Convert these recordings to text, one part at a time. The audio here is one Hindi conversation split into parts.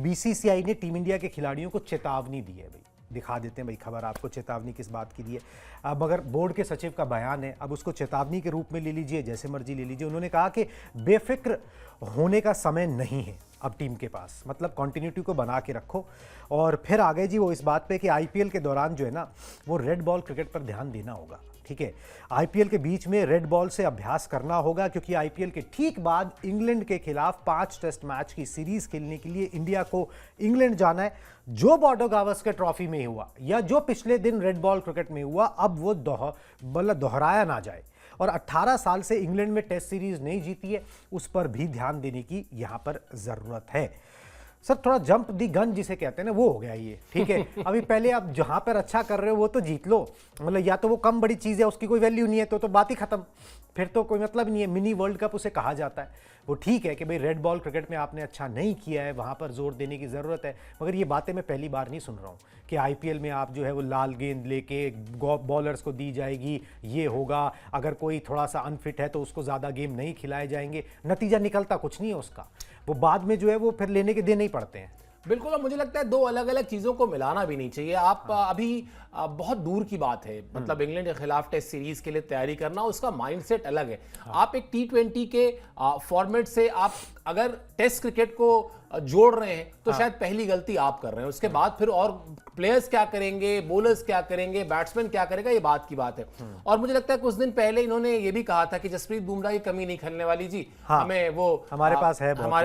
बीसीसीआई ने टीम इंडिया के खिलाड़ियों को चेतावनी दी है। भाई दिखा देते हैं भाई खबर आपको, चेतावनी किस बात की दी है। अब अगर बोर्ड के सचिव का बयान है, अब उसको चेतावनी के रूप में ले लीजिए, जैसे मर्जी ले लीजिए। उन्होंने कहा कि बेफिक्र होने का समय नहीं है अब टीम के पास, मतलब कॉन्टिन्यूटी को बना के रखो। और फिर आ गए जी वो इस बात पे कि आईपीएल के दौरान जो है ना वो रेड बॉल क्रिकेट पर ध्यान देना होगा। ठीक है, आईपीएल के बीच में रेड बॉल से अभ्यास करना होगा, क्योंकि आईपीएल के ठीक बाद इंग्लैंड के खिलाफ 5 टेस्ट मैच की सीरीज खेलने के लिए इंडिया को इंग्लैंड जाना है। जो बॉर्डर गावस्कर ट्रॉफी में हुआ या जो पिछले दिन रेड बॉल क्रिकेट में हुआ, अब वो दोहराया ना जाए। और 18 साल से इंग्लैंड में टेस्ट सीरीज नहीं जीती है, उस पर भी ध्यान देने की यहां पर जरूरत है। सर थोड़ा जंप दी गन जिसे कहते हैं ना, वो हो गया ये। ठीक है, अभी पहले आप जहां पर अच्छा कर रहे हो वो तो जीत लो, मतलब या तो वो कम बड़ी चीज़ है उसकी कोई वैल्यू नहीं है तो बात ही खत्म, फिर तो कोई मतलब नहीं है। मिनी वर्ल्ड कप उसे कहा जाता है। वो ठीक है कि भाई रेड बॉल क्रिकेट में आपने अच्छा नहीं किया है, वहाँ पर जोर देने की ज़रूरत है, मगर ये बातें मैं पहली बार नहीं सुन रहा हूँ कि आईपीएल में आप जो है वो लाल गेंद लेके बॉलर्स को दी जाएगी, ये होगा, अगर कोई थोड़ा सा अनफिट है तो उसको ज़्यादा गेम नहीं खिलाए जाएंगे। नतीजा निकलता कुछ नहीं है उसका, वो बाद में जो है वो फिर लेने के देने ही पड़ते हैं। बिल्कुल, और मुझे लगता है दो अलग अलग चीज़ों को मिलाना भी नहीं चाहिए। आप अभी बहुत दूर की बात है, मतलब इंग्लैंड के खिलाफ टेस्ट सीरीज के लिए तैयारी करना, उसका माइंडसेट अलग है। आप एक T20 के फॉर्मेट से आप अगर टेस्ट क्रिकेट को जोड़ रहे हैं तो शायद पहली गलती आप कर रहे हैं। उसके बाद फिर और प्लेयर्स क्या करेंगे, बॉलर्स क्या करेंगे, बैट्समैन क्या करेगा, ये बात की बात है। और मुझे लगता है कुछ दिन पहले इन्होंने ये भी कहा था कि जसप्रीत बुमराह की कमी नहीं खलने वाली जी, हमें वो हमारे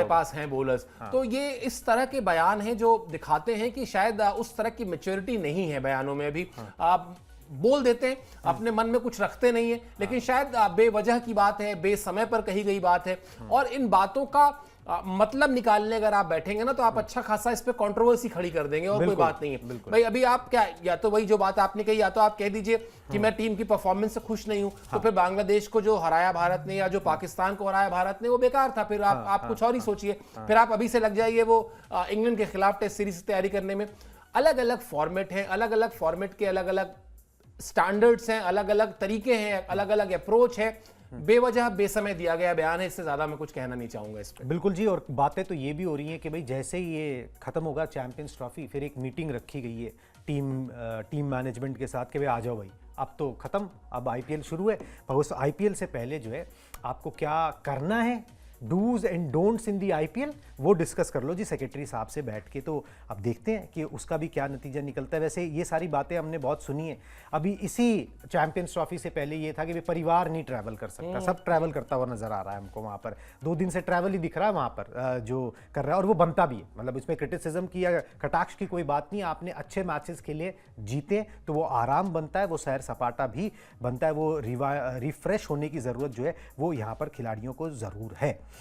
पास है बॉलर्स। तो ये इस तरह के बयान हैं जो दिखाते हैं कि शायद उस तरह की मैच्योरिटी नहीं है बयानों में। अभी आप बोल देते हैं, अपने मन में कुछ रखते नहीं है, लेकिन शायद बेवजह की बात है, बेसमय पर कही गई बात है। और इन बातों का मतलब निकालने अगर आप बैठेंगे ना तो आप अच्छा खासा इस पे कंट्रोवर्सी खड़ी कर देंगे, और कोई बात नहीं है। भाई अभी आप क्या, या तो वही जो बात आपने कही, या तो आप कह दीजिए कि मैं टीम की परफॉर्मेंस से खुश नहीं हूं, तो फिर बांग्लादेश को जो हराया भारत ने या जो पाकिस्तान को हराया भारत ने वो बेकार था, फिर आप कुछ और ही सोचिए। फिर आप अभी से लग जाइए वो इंग्लैंड के खिलाफ टेस्ट सीरीज की तैयारी करने में। अलग अलग फॉर्मेट है, अलग अलग फॉर्मेट के अलग अलग स्टैंडर्ड्स हैं, अलग अलग तरीके हैं, अलग अलग अप्रोच है। बेवजह बेसमय दिया गया बयान है, इससे ज्यादा मैं कुछ कहना नहीं चाहूंगा इस पे। बिल्कुल जी, और बातें तो ये भी हो रही हैं कि भाई जैसे ही ये खत्म होगा चैंपियंस ट्रॉफी, फिर एक मीटिंग रखी गई है टीम मैनेजमेंट के साथ कि भाई आ जाओ भाई, अब तो खत्म, अब आईपीएल शुरू है। पर उस आईपीएल से पहले जो है आपको क्या करना है, dos and don'ts in the IPL, वो डिस्कस कर लो जी सेक्रेटरी साहब से बैठ के। तो अब देखते हैं कि उसका भी क्या नतीजा निकलता है। वैसे ये सारी बातें हमने बहुत सुनी है। अभी इसी चैंपियंस ट्रॉफी से पहले ये था कि परिवार नहीं ट्रैवल कर सकता, सब ट्रैवल करता हुआ नजर आ रहा है हमको। वहाँ पर 2 दिन से ट्रैवल ही दिख रहा है वहाँ पर जो कर रहा है, और वो बनता भी है। मतलब इसमें क्रिटिसिज्म की या कटाक्ष की कोई बात नहीं। आपने अच्छे मैचेस खेले, जीते, तो वो आराम बनता है, वो सैर सपाटा भी बनता है, वो रिफ्रेश होने की ज़रूरत जो है वो यहाँ पर खिलाड़ियों को ज़रूर है।